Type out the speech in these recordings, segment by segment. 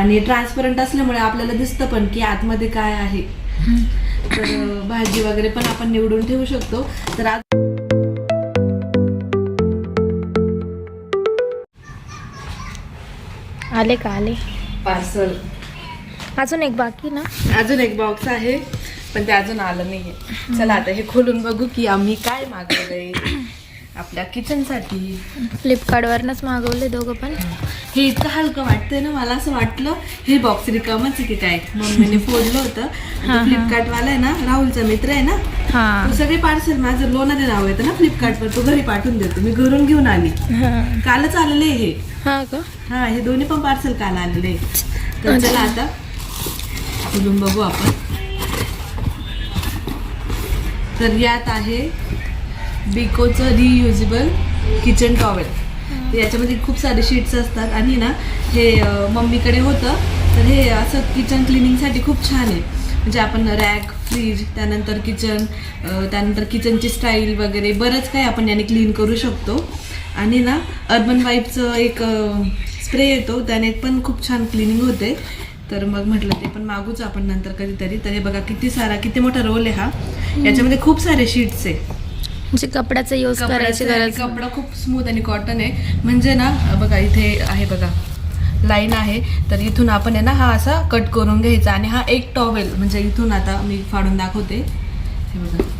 आणि ट्रान्सपरंट असल्यामुळे आपल्याला दिसतं पण की आतमध्ये काय आहे. तर भाजी वगैरे पण आपण निवडून ठेवू शकतो. तर आज आले का आले पार्सल अजून एक बाकी ना. अजून एक बॉक्स आहे पण ते अजून आलं नाहीये. चला आता हे खोलून बघू की आम्ही काय मागवलंय आपल्या किचन साठी. फ्लिपकार्टवरनच मागवले दोघं पण. हे इतकं हलकं वाटतंय ना, मला असं वाटलं हे बॉक्स रिकामच आहे की काय. मम्मीने फोडलं होतं. फ्लिपकार्ट वाला आहे ना, राहुलचा मित्र आहे ना, हा तो सगळे पार्सल माझं लोणारे नाव येतं ना फ्लिपकार्टवर, तो घरी पाठवून देतो. मी घरून घेऊन आली, कालच आलेले हे. हा का. हा हे दोन्ही पण पार्सल काल आलेले. तर चला आता खोलून बघू आपण. तर यात आहे बिकोचं रियुजेबल किचन टॉवेल. याच्यामध्ये खूप सारे शीट्स असतात आणि ना हे मम्मीकडे होतं. तर हे असं किचन क्लिनिंगसाठी खूप छान आहे. म्हणजे आपण रॅक, फ्रीज, त्यानंतर किचन, त्यानंतर किचनची स्टाईल वगैरे बरंच काही आपण याने क्लीन करू शकतो. आणि ना अर्बन वाईपचं एक स्प्रे येतो, त्याने पण खूप छान क्लिनिंग होते. तर मग म्हटलं ते पण मागूच आपण नंतर कधीतरी. तर हे बघा किती मोठा रोल आहे हा. याच्यामध्ये खूप सारे शीट्स आहे. म्हणजे कपड्याचा यूज करायची गरज. कपडा खूप स्मूथ आणि कॉटन आहे. म्हणजे ना बघा इथे आहे बघा लाईन आहे. तर इथून आपण आहे ना हा असा कट करून घ्यायचा. आणि हा एक टॉवेल, म्हणजे इथून आता मी फाडून दाखवते. हे बघा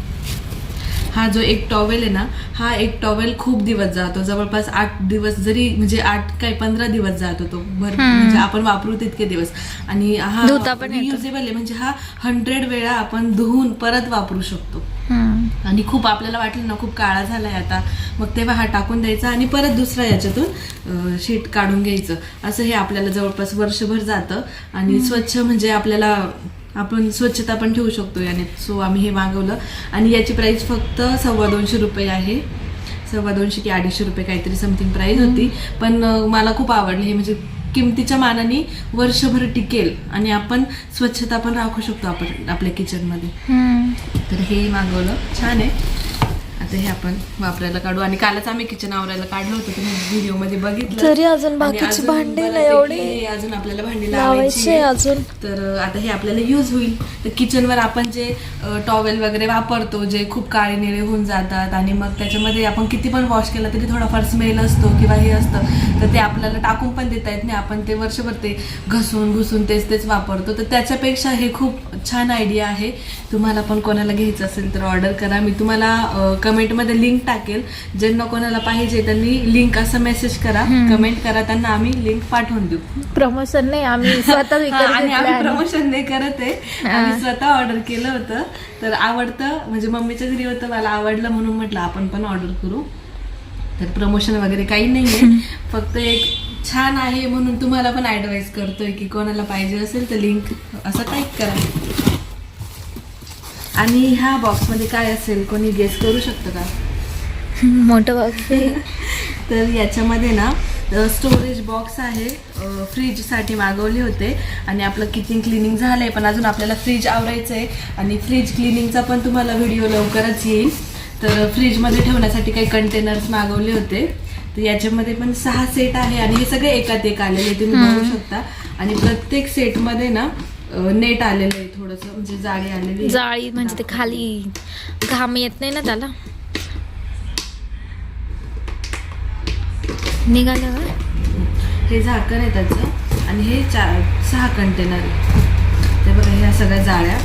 हा जो एक टॉवेल आहे ना, हा एक टॉवेल खूप दिवस जातो. जवळपास 8 दिवस, जरी म्हणजे 8 काय 15 दिवस जातो तो. म्हणजे आपण वापरू तितके दिवस. आणि हा रियुजेबल आहे, म्हणजे हा 100 वेळा आपण धुवून परत वापरू शकतो. आणि खूप आपल्याला वाटलं ना खूप काळा झालाय आता, मग तेव्हा हा टाकून द्यायचा आणि परत दुसरा याच्यातून शीट काढून घ्यायचं. असं हे आपल्याला जवळपास वर्षभर जातं. आणि स्वच्छ, म्हणजे आपल्याला आपण स्वच्छता पण ठेवू शकतो याने. सो आम्ही हे मागवलं आणि याची प्राइस फक्त 250 रुपये आहे. 250 की 250 रुपये काहीतरी समथिंग प्राइस होती. पण मला खूप आवडली हे. म्हणजे किमतीच्या मानाने वर्षभर टिकेल आणि आपण स्वच्छता पण राखू शकतो आपण आपल्या किचनमध्ये. तर हे मागवलं, छान आहे. आता हे आपण वापरायला काढू. आणि कालच आम्ही किचन आवरायला काढलं होतं, तुम्ही व्हिडिओ मध्ये बघितलं. तरी अजून बाकीची भांडी नाही एवढी, अजून आपल्याला भांडी लावायची अजून. तर आता हे आपल्याला यूज होईल. तर किचनवर आपण जे टॉवेल वगैरे वापरतो, जे खूप काळे निळे होऊन जातात आणि मग त्याच्यामध्ये आपण किती पण वॉश केला तरी थोडाफार स्मेल असतो किंवा हे असतं, तर ते आपल्याला टाकून पण देता येत नाही. आपण ते वर्षभर ते घुसून तेच वापरतो. तर त्याच्यापेक्षा हे खूप छान आयडिया आहे. तुम्हाला पण कोणाला घ्यायचं असेल तर ऑर्डर करा. मी तुम्हाला कमेंटमध्ये लिंक टाकेल. ज्यांना कोणाला पाहिजे त्यांनी लिंक असं मेसेज करा, कमेंट करा, त्यांना आम्ही लिंक पाठवून देऊ. प्रमोशन नाही, आम्ही स्वतः आणि आम्ही प्रमोशन नाही करत आहे, आम्ही स्वतः ऑर्डर केलं होतं. तर आवडतं, म्हणजे मम्मीच्या घरी होतं, मला आवडलं म्हणून म्हटलं आपण पण ऑर्डर करू. तर प्रमोशन वगैरे काही नाहीये, फक्त एक छान आहे म्हणून तुम्हाला पण ऍडवाइस करतोय की कोणाला पाहिजे असेल तर लिंक असं टाईप करा. आणि ह्या बॉक्समध्ये काय असेल, कोणी गेस करू शकतं का? मोठं बॉक्स. तर याच्यामध्ये ना स्टोरेज बॉक्स आहे. फ्रीजसाठी मागवले होते आणि आपलं किचन क्लिनिंग झालंय, पण अजून आपल्याला फ्रीज आवरायचं आहे. आणि फ्रीज क्लिनिंगचा पण तुम्हाला व्हिडिओ लवकरच येईल. तर फ्रीजमध्ये ठेवण्यासाठी काही कंटेनर्स मागवले होते. तर याच्यामध्ये पण 6 सेट आहे आणि हे सगळे एकात एक आलेले तुम्ही बघू शकता. आणि प्रत्येक सेटमध्ये ना नेट आलेलं आहे, थोडंसं म्हणजे जाळी आलेली. जाळी म्हणजे ते खाली घाम येत नाही ना त्याला. निघालं का? हे झाकण आहे त्याचं आणि हे 6 कंटेनर आहे. ते बघा ह्या सगळ्या जाळ्या,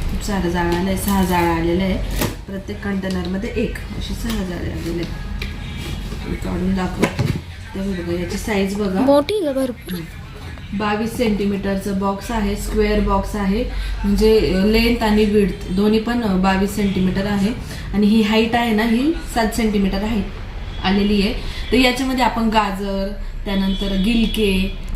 खूप साऱ्या जाळ्या आल्या, 6 जाळ्या आलेल्या आहे. प्रत्येक कंटेनरमध्ये एक अशी 6 जाळ्या आलेल्या आहेत. काढून दाखवते. ते बघा याची साईज बघा, मोठी आहे भरपूर. 22 सेंटीमीटरचं बॉक्स आहे, स्क्वेअर बॉक्स आहे. म्हणजे लेंथ आणि विड्थ दोन्ही पण 22 सेंटीमीटर आहे. आणि ही हाईट आहे ना, ही 7 सेंटीमीटर हाईट आलेली आहे. तर याच्यामध्ये आपण गाजर, त्यानंतर गिलके,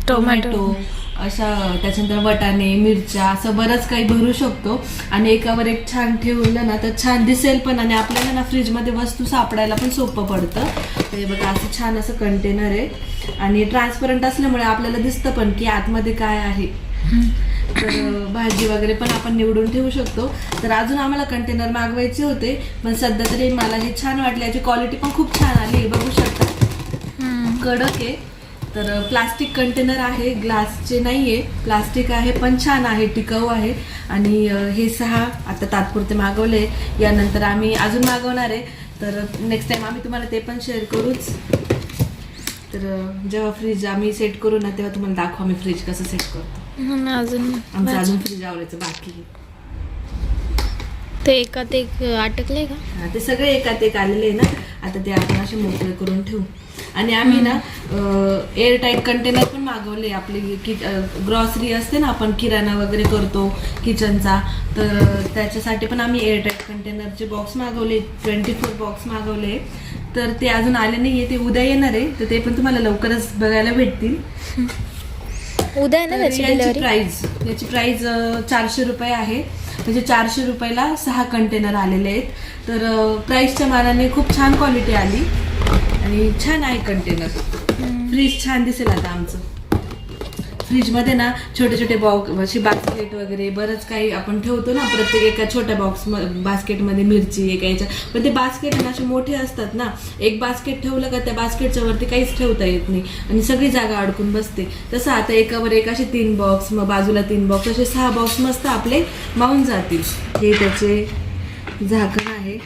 टोमॅटो अशा, त्याच्यानंतर वटाणे, मिरच्या, असं बरंच काही भरू शकतो. आणि एकावर एक छान ठेवलं ना तर छान दिसेल पण, आणि आपल्याला ना फ्रीजमध्ये वस्तू सापडायला पण सोपं पडतं. ते बघा असं छान असं कंटेनर आहे आणि ट्रान्सपरंट असल्यामुळे आपल्याला दिसतं पण की आतमध्ये काय आहे. तर भाजी वगैरे पण आपण निवडून ठेवू शकतो. तर अजून आम्हाला कंटेनर मागवायचे होते, पण सध्या तरी मला हे छान वाटले. याची क्वालिटी पण खूप छान आली, बघू शकता, कडक आहे. तर प्लास्टिक कंटेनर आहे, ग्लासचे नाही आहे, प्लास्टिक आहे, पण छान आहे, टिकाऊ आहे. आणि हे 6 आता तात्पुरते मागवले, यानंतर आम्ही अजून मागवणार आहे. तर नेक्स्ट टाइम आम्ही तुम्हाला ते पण शेअर करूच. तर जेव्हा फ्रीज आम्ही सेट करू ना तेव्हा तुम्हाला दाखवू आम्ही फ्रीज कसं सेट करतो. अजून फ्रीज आवरायचं बाकी आहे. ते एकात एक अटकले का? हा, ते सगळे एकात एक आलेले आहे ना, आता ते आपण असे मोकळे करून ठेवू. आणि आम्ही ना एअर टाईट कंटेनर पण मागवले. आपली ग्रॉसरी असते ना, आपण किराणा वगैरे करतो किचनचा, तर त्याच्यासाठी पण आम्ही एअर टाईट कंटेनरचे बॉक्स मागवले, 24 बॉक्स मागवले. तर ते अजून आले नाहीये, ते उद्या येणार आहे. तर ते पण तुम्हाला लवकरच बघायला भेटतील. उद्या आहे ना त्याची डिलिव्हरी. याची प्राइस 400 रुपये आहे. म्हणजे 400 रुपयाला 6 कंटेनर आलेले आहेत. तर प्राइसच्या मानाने खूप छान क्वालिटी आली आणि छान आहे कंटेनर. फ्रीज छान दिसेल आता आमचं. फ्रीजमध्ये ना छोटे छोटे बॉक्स, अशी बास्केट वगैरे बरंच काही आपण ठेवतो ना, प्रत्येक एका छोट्या बास्केटमध्ये मिरची एका याच्या. पण ते बास्केट ना असे मोठे असतात ना, एक बास्केट ठेवलं का त्या बास्केटच्या वरती काहीच ठेवता येत नाही आणि सगळी जागा अडकून बसते. तसं आता एकावर एक असे 3 बॉक्स, मग बाजूला 3 बॉक्स, असे 6 बॉक्स मस्त आपले मावून जातील. हे त्याचे झाकण आहे.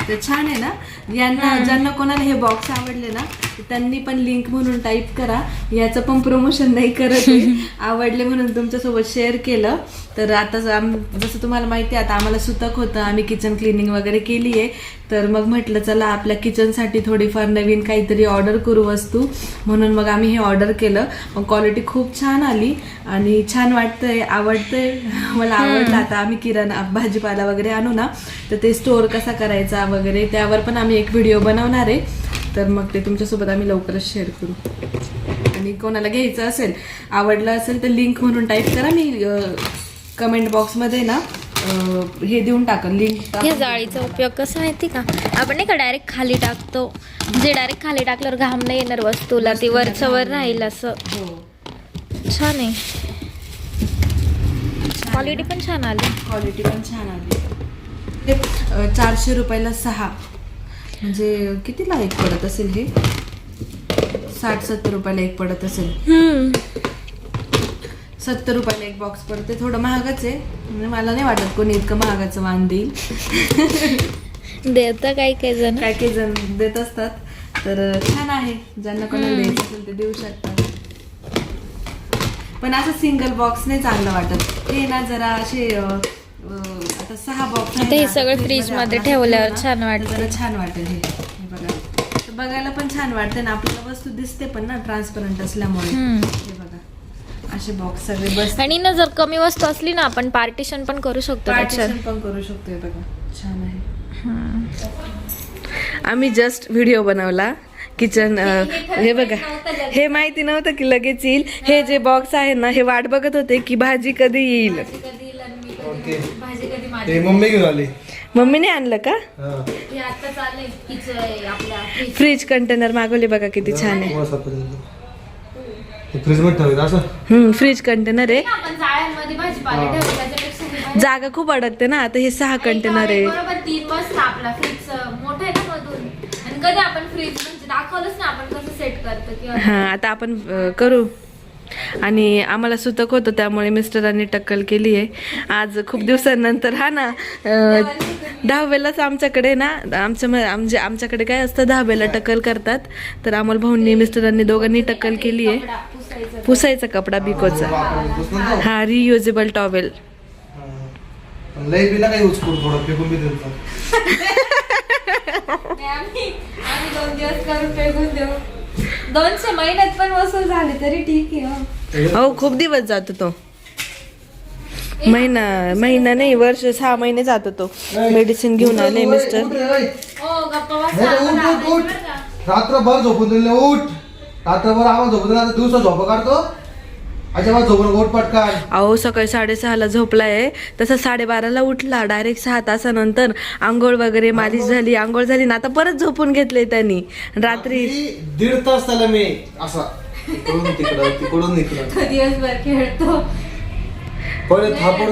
तर छान आहे ना. यांना ज्यांना कोणाला हे बॉक्स आवडले ना, त्यांनी पण लिंक म्हणून टाईप करा. याचं पण प्रमोशन नाही करत आहे, आवडले म्हणून तुमच्यासोबत शेअर केलं. तर आता जसं तुम्हाला माहिती आहे, आता आम्हाला सुतक होतं, आम्ही किचन क्लिनिंग वगैरे केली आहे. तर मग म्हटलं चला आपल्या किचनसाठी थोडीफार नवीन काहीतरी ऑर्डर करू वस्तू, म्हणून मग आम्ही हे ऑर्डर केलं. मग क्वालिटी खूप छान आली आणि छान वाटतंय, आवडतंय, मला आवडलं. आता आम्ही किराणा भाजीपाला वगैरे आणू ना, तर ते स्टोअर कसा करायचा वगैरे त्यावर पण आम्ही एक व्हिडिओ बनवणार आहे. तर मग ते तुमच्यासोबत आम्ही लवकरच शेअर करू. आणि कोणाला घ्यायचं असेल, आवडलं असेल तर लिंक म्हणून टाईप करा. मी कमेंट बॉक्समध्ये ना हे देऊन टाकन लिंक. या जाळीचा उपयोग कसा माहिती का, आपण नाही का डायरेक्ट खाली टाकतो, म्हणजे डायरेक्ट खाली टाकल्यावर घाम नाही येणार वस्तूला, ती वरच्या वर राहील असं. छान आहे, क्वालिटी पण छान आली. हे 400 रुपयाला 6, म्हणजे कितीला एक पडत असेल हे? 60-70 रुपयाला एक पडत असेल. 70 रुपयाला एक बॉक्स पडते. थोडं महागच आहे, म्हणजे मला नाही वाटत कोणी इतकं महागाचं वाण देईल. देतं काही जण देत असतात. तर छान आहे, ज्यांना कोणाला द्यायचं असेल ते देऊ शकतात. पण असं सिंगल बॉक्स नाही चांगलं वाटत. हे ना जरा असे आता 6 बॉक्स हे सगळं फ्रीज मध्ये ठेवल्यावर छान वाटतं. छान वाटेल हे बघा. बघायला पण छान वाटते ना, आपल्याला वस्तू दिसते पण ना ट्रान्सपरंट असल्यामुळे. हे बघा असे बॉक्स सगळे बस. आणि ना जर कमी वस्तू असली ना, आपण पार्टिशन पण करू शकतो. हे बघा छान आहे. आम्ही जस्ट व्हिडिओ बनवला किचन. हे बघा, हे माहिती नव्हतं की लगेच येईल. हे जे बॉक्स आहे ना, हे वाट बघत होते की भाजी कधी येईल. मम्मी घेऊन आली. मम्मीने आणलं का? फ्रीज कंटेनर मागवले बघा, किती छान आहे. फ्रीज कंटेनर आहे. जागा खूप अडकते ना. आता हे 6 कंटेनर आहे. हा, आता आपण करू. आणि आम्हाला सुतक होतं त्यामुळे मिस्टरांनी टक्कल केली आहे आज खूप दिवसांनंतर. हा ना, 10वेलाच आमच्याकडे ना, आमच्याकडे काय असतं, 10वेला टक्कल करतात. तर अमोल भाऊंनी मिस्टरांनी दोघांनी टक्कल केली आहे. पुसायचा कपडा बिकोचा. हा, रियुजेबल टॉवेल. आम्ही 200 महिन्यात पण वसूल झाले तरी ठीक आहे. हो, खूप दिवस जातो तो. महिना नाही, वर्ष 6 महिने जातो तो. मेडिसिन घेऊन आले मिस्टर. रात्रभर झोपून दिले. उठ, रात्रभर आवाज झोपून दिला, दिवसा झोप काढतो. अजिबात झोपून गोट पटकान. अहो, सकाळी 6:30ला झोपलाय, तसा 12:30ला उठला. डायरेक्ट 6 तासानंतर आंघोळ वगैरे मालिश झाली, आंघोळ झाली ना, आता परत झोपून घेतले त्यांनी. रात्री 1.5 तास त्याला मी असा तिकडून दिवसभर खेळतो.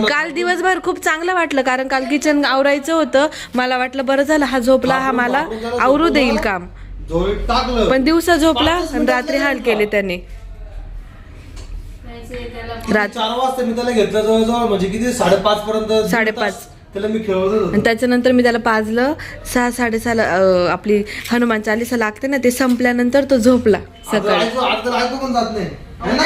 काल दिवसभर खूप चांगलं वाटलं, कारण काल किचन आवरायचं होतं. मला वाटलं बरं झालं हा झोपला, हा मला आवरू देईल काम. झोळीत टाकलं. पण दिवसा झोपला पाचच आणि मिनिटात रात्री हाल झोपला. केले त्याने. रात 4 वाजता मी त्याला घेतलं जवळजवळ म्हणजे किती 5:30 पर्यंत 5:30. त्याला मी खेळवत होतो. आणि त्याच्यानंतर मी त्याला पाजलं 6-6:30 आपली हनुमान चालीसा लागते ना, ते संपल्यानंतर तो झोपला सकाळी. आज तर ऐकू पण जात नाही है ना?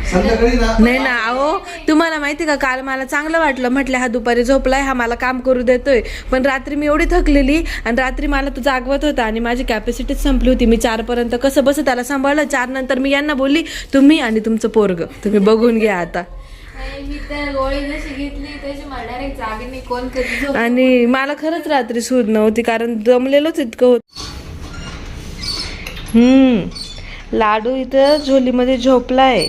संध्याकाळी ना नाही ना अहो, तुम्हाला माहिती का, काल मला चांगलं वाटलं, म्हटलं हा दुपारी झोपलाय, हा मला काम करू देतोय. पण रात्री मी एवढी थकलेली आणि रात्री मला तो जागवत होता आणि माझी कॅपॅसिटीच संपली होती. मी 4 पर्यंत कसं बस त्याला सांभाळलं. 4 नंतर मी यांना बोलली, तुम्ही आणि तुमचं पोरग तुम्ही बघून घ्या आता. मी तर गोळी जशी घेतली त्याची मला डायरेक्ट जागेने कोण कधी झोप. आणि मला खरंच रात्री सूद नव्हती, कारण दमलेलोच इतकं होत. लाडू इथं झोलीमध्ये झोपलाय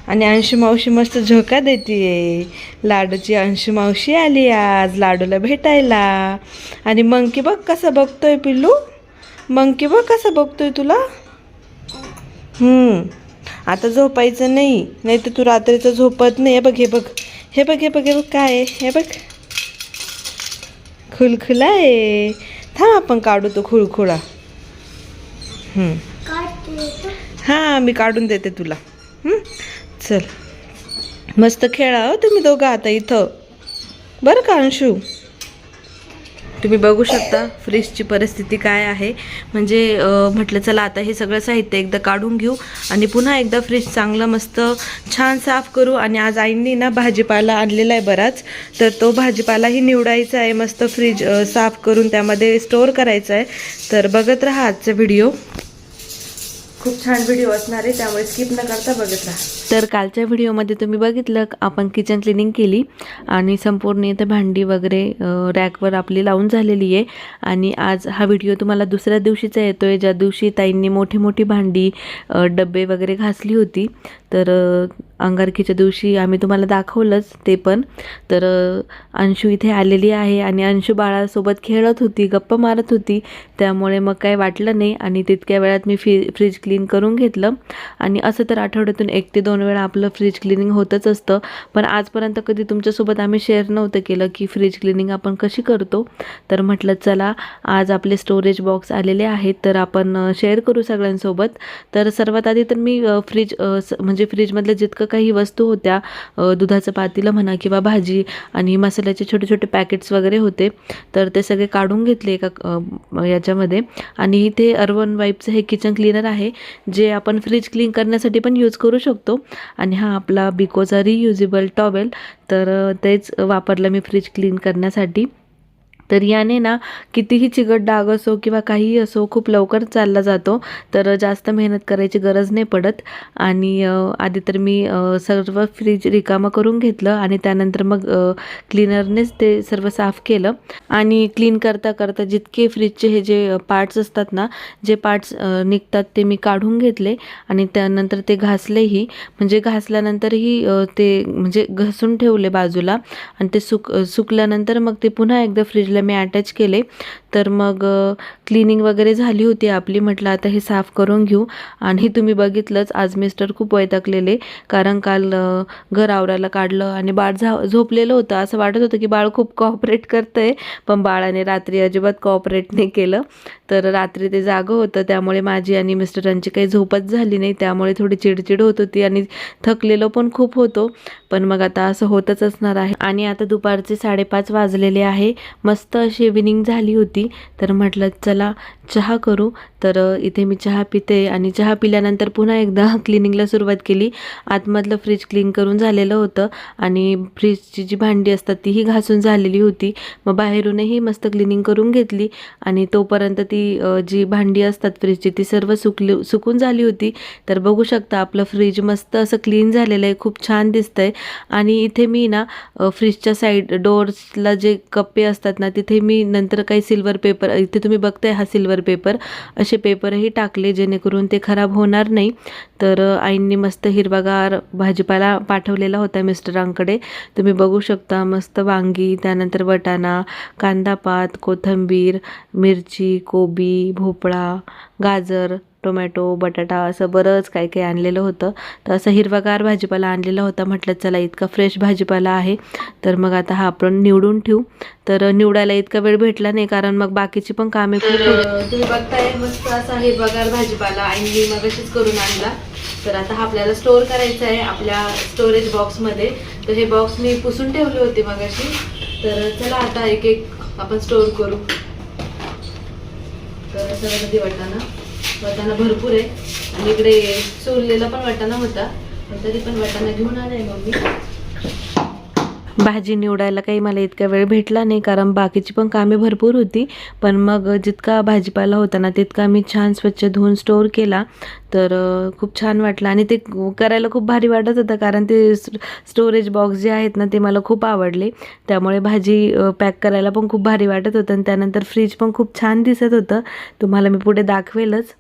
आणि अंशू मावशी मस्त झोका देतीये. लाडूची अंशू मावशी आली आज लाडूला भेटायला. आणि मंकी बघ कसं बघतोय पिल्लू, मंकी बघ कसं बघतोय तुला. आता झोपायचं नाही, नाही तर तू रात्रीचं झोपत नाही. हे बघ हे बघ हे बघ हे बघ हे बघ काय आहे, हे बघ खुलखुला आहे. थांब आपण काढू तो खुळखुळा. हां मी काढून देते तुला. चल मस्त खेळा हो तुम्ही दोघं आता इथं, बरं का अंशू. तुम्ही बघू शकता फ्रीजची परिस्थिती काय आहे. म्हणजे म्हटलं चला आता हे सगळं साहित्य एकदा काढून घेऊ आणि पुन्हा एकदा फ्रीज चांगलं मस्त छान साफ करू. आणि आज आईंनी ना भाजीपाला आणलेला आहे बराच, तर तो भाजीपालाही निवडायचा आहे, मस्त फ्रीज साफ करून त्यामध्ये स्टोअर करायचा आहे. तर बघत राहा आजचा व्हिडिओ, खूप छान व्हिडिओ असणार आहे, त्यामुळे स्किप न करता बघत राहा. तर कालच्या व्हिडिओमध्ये तुम्ही बघितलं आपण किचन क्लिनिंग केली आणि संपूर्ण इथं भांडी वगैरे रॅकवर आपली लावून झालेली आहे. आणि आज हा व्हिडिओ तुम्हाला दुसऱ्या दिवशीचा येतो आहे, ज्या दिवशी ताईंनी मोठी मोठी भांडी डबे वगैरे घासली होती. तर अंगारकीच्या दिवशी आम्ही तुम्हाला दाखवलंच ते पण. तर अंशू इथे आलेली आहे आणि अंशू बाळासोबत खेळत होती, गप्पा मारत होती, त्यामुळे मग काही वाटलं नाही. आणि तितक्या वेळात मी फ्रीज क्लीन करून घेतलं. आणि असं तर आठवड्यातून 1 ते 2 वेळा आपलं फ्रीज क्लिनिंग होतच असतं, पण आजपर्यंत कधी तुमच्यासोबत आम्ही शेअर नव्हतं केलं की फ्रीज क्लिनिंग आपण कशी करतो. तर म्हटलं चला आज आपले स्टोरेज बॉक्स आलेले आहेत, तर आपण शेअर करू सगळ्यांसोबत. तर सर्वात आधी तर मी म्हणजे फ्रीजमधल्या जितकं काही वस्तू होत्या, दुधाचं पातेलं म्हणा किंवा भाजी आणि मसाल्याचे छोटे छोटे पॅकेट्स वगैरे होते, तर ते सगळे काढून घेतले एका याच्यामध्ये. आणि इथे अर्बन वाईपचं हे किचन क्लीनर आहे, जे आपण फ्रीज क्लीन करण्यासाठी पण यूज करू शकतो. आणि हा आपला बिकोचा रियुजेबल टॉवेल, तर तेच वापरलं मी फ्रीज क्लीन करण्यासाठी. तर याने ना कितीही चिकट डाग असो किंवा काहीही असो खूप लवकर चालला जातो, तर जास्त मेहनत करायची गरज नाही पडत. आणि आधी तर मी सर्व फ्रीज रिकामं करून घेतलं आणि त्यानंतर मग क्लीनरनेच ते सर्व साफ केलं. आणि क्लीन करता करता जितके फ्रीजचे हे जे पार्ट्स असतात ना, जे पार्ट्स निघतात ते मी काढून घेतले आणि त्यानंतर ते घासलेही. म्हणजे घासल्यानंतरही ते म्हणजे घासून ठेवले बाजूला आणि ते सुकल्यानंतर मग ते पुन्हा एकदा फ्रीजला मी अटॅच केले. तर मग क्लिनिंग वगैरे झाली होती आपली. म्हटलं आता हे साफ करून घेऊ. आणि तुम्ही बघितलंच आज मिस्टर खूप वैतागलेले, कारण काल घर आवरायला काढलं आणि बाळ झोपलेलं होतं. असं वाटत होतं की बाळ खूप कॉपरेट करतंय, पण बाळाने रात्री अजिबात कॉपरेट नाही केलं. तर रात्री ते जागं होतं, त्यामुळे माझी आणि मिस्टरांची काही झोपच झाली नाही, त्यामुळे थोडी चिडचिड होत होती आणि थकलेलो पण खूप होतो. पण मग आता असं होतच असणार आहे. आणि आता दुपारचे 5:30 वाजलेले आहे. मस्त अशी इव्हिनिंग झाली होती, तर म्हटलं चला चहा करू. तर इथे मी चहा पिते आणि चहा पिल्यानंतर पुन्हा एकदा क्लिनिंगला सुरुवात केली. आतमधलं फ्रीज क्लीन करून झालेलं होतं आणि फ्रीजची जी भांडी असतात तीही घासून झालेली होती. मग बाहेरूनही मस्त क्लिनिंग करून घेतली आणि तोपर्यंत ती जी भांडी असतात फ्रीजची ती सर्व सुकून झाली होती. तर बघू शकता आपलं फ्रीज मस्त असं क्लीन झालेलं आहे, खूप छान दिसतंय. आणि इथे मी ना फ्रीजच्या साईड डोअर्सला जे कप्पे असतात ना, तिथे मी नंतर काही सिल्वर पेपर, इथे तुम्ही बघताय हा सिल्वर पेपर, असे पेपरही टाकले जेणेकरून ते खराब होणार नाही. तर आईंनी मस्त हिरवागार भाजीपाला पाठवलेला होता मिस्टरांकडे. तुम्ही बघू शकता मस्त वांगी, त्यानंतर वटाणा, कांदापात, कोथिंबीर, मिरची, कोबी, भोपळा, गाजर, टोमॅटो बटाटा असं बरंच काही काही आणलेलं होतं. तर असं हिरवागार भाजीपाला आणलेला होता. म्हटलं चला इतका फ्रेश भाजीपाला आहे तर मग आता हा आपण निवडून ठेवू. तर निवडायला इतका वेळ भेटला नाही कारण मग बाकीची पण कामे खूप तुम्ही बघताय मस्त असा हिरवागार भाजीपाला आणि मी मगाशीच करून आणला. तर आता हा आपल्याला स्टोअर करायचा आहे आपल्या स्टोरेज बॉक्समध्ये. तर हे बॉक्स मी पुसून ठेवले होते मगाशी. तर चला आता एक एक आपण स्टोअर करू. तर सगळ्यामध्ये वाटाणा भरपूर आहे आणि इकडे सोललेला पण वाटाणा होता पण तरी पण वाटाणा घेऊन आलाय मम्मी. भाजी निवडायला काही मला इतका वेळ भेटला नाही कारण बाकीची पण कामे भरपूर होती. पण मग जितका भाजीपाला होता ना तितका मी छान स्वच्छ धुवून स्टोअर केला. तर खूप छान वाटलं आणि ते करायला खूप भारी वाटत होतं कारण ते स्टोरेज बॉक्स जे आहेत ना ते मला खूप आवडले. त्यामुळे भाजी पॅक करायला पण खूप भारी वाटत होतं आणि त्यानंतर फ्रीज पण खूप छान दिसत होतं. तुम्हाला मी पुढे दाखवेलच.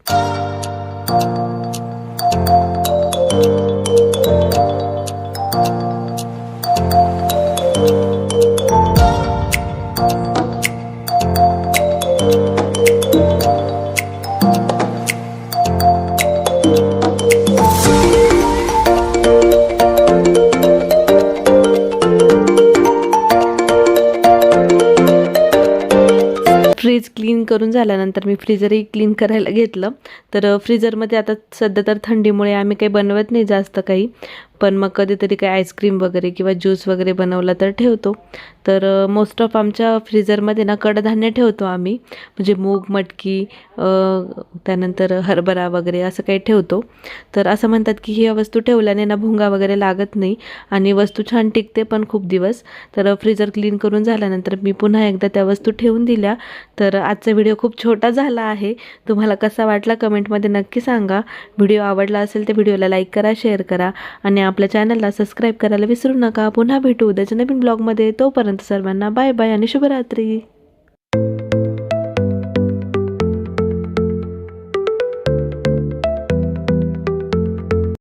फ्रीज क्लीन करून झाल्यानंतर मी फ्रीजरही क्लीन करायला घेतलं. तर फ्रीजरमध्ये आता सध्या तर थंडीमुळे आम्ही काही बनवत नाही जास्त काही. पण मग कधीतरी काही आईस्क्रीम वगैरे किंवा ज्यूस वगैरे बनवला तर ठेवतो. तर मोस्ट ऑफ आमच्या फ्रीजरमध्ये ना कडधान्य ठेवतो आम्ही म्हणजे मूग मटकी त्यानंतर हरभरा वगैरे असं काही ठेवतो. तर असं म्हणतात की ह्या वस्तू ठेवल्याने ना भुंगा वगैरे लागत नाही आणि वस्तू छान टिकते पण खूप दिवस. तर फ्रीजर क्लीन करून झाल्यानंतर मी पुन्हा एकदा त्या वस्तू ठेवून दिल्या. तर आजचा व्हिडिओ खूप छोटा झाला आहे. तुम्हाला कसा वाटला कमेंटमध्ये नक्की सांगा. व्हिडिओ आवडला असेल तर व्हिडिओला लाईक करा शेअर करा आणि आपल्या चॅनलला सबस्क्राईब करायला विसरू नका. पुन्हा भेटू उद्याच्या नवीन ब्लॉगमध्ये. तोपर्यंत सर्वांना बाय बाय आणि शुभरात्री.